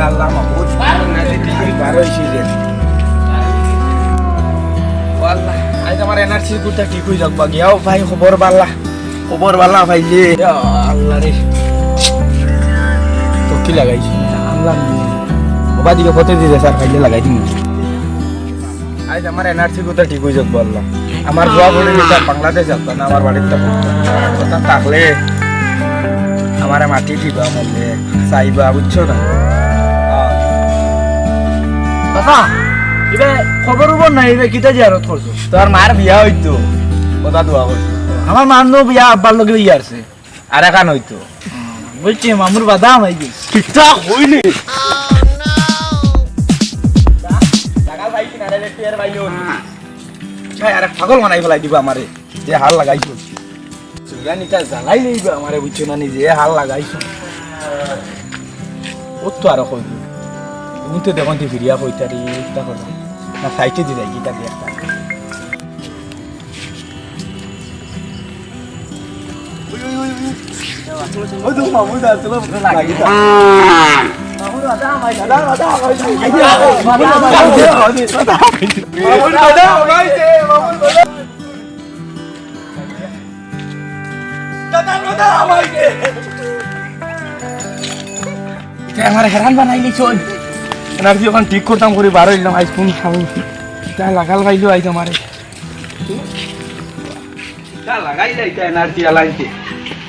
আল্লাহ মাহবুব বারো হয়েছি যে আল্লাহ আজ আমার এনার্জি গুটা ঠিক হয়ে যাক বা গিয়াও ভাই খবর বাল্লা ভাই যে আল্লাহ রে তো কি লাগাইছি আল্লাহ বাবা দিকে পথে দিতে স্যার ভাইলে লাগাই দিন আজ আমার এনার্জি গুটা ঠিক হয়ে যাক বললাম আমার দোয়া করে স্যার বাংলাদেশ যাবো না আমার বাড়িতে কথা থাকলে আমার মাটি দিবা মনে চাইবা বুঝছো না বাবা এবে খবর উপর নাই এবে কিতা জিয়ারত করছো তোর মার বিয়া হইতো কথা দোয়া করছো আমার মানো বিয়া আব্বার লগে ইয়ে আছে আর এখান হইতো বলছি মামুর বাদাম আই গেছে কিতা হইনি টাকা ভাই কিনা রে টিয়ার ভাই ছাই আর পাগল বানাই ফেলাই দিবা আমারে যে হাল লাগাইছো সুগানিটা জ্বালাই লইবা আমারে বুঝছো না নিজে হাল লাগাইছো ও তো আর কই তুমি তো দেখুন তুই ফিরিয়া কইতারি তা কথা না সাইটে দি যাই গিটা দিয়ে একটা ওই তো মামু দা চলো লাগি মামু দাদা ভাই দাদা ভাই মামু দাদা ওনাইছে মামু দাদা ভাইকে আমার হেরান বানাইলি চল এনার্জি ওখান ঠিক করতাম করে বার হইলাম আইস ফোন খাবো তা লাগাল গাইলো আইজ আমারে তা লাগাই যাইতে এনার্জি আলাইতে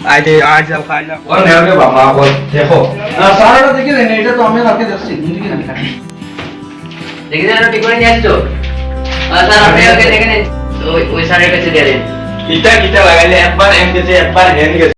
আইতে আজ জাল খাইলাম ওর নেওরে বাবা বল দেখো না সারাটা দেখি দেন এটা তো আমি রাতে যাচ্ছি তুমি কি না দেখি দেন ঠিক করে নিয়ে আসছো স্যার আপনি ওকে দেখে নিন ওই স্যারের কাছে দিয়ে দিন কিটা লাগাইলে একবার এম গেছে একবার হেন গেছে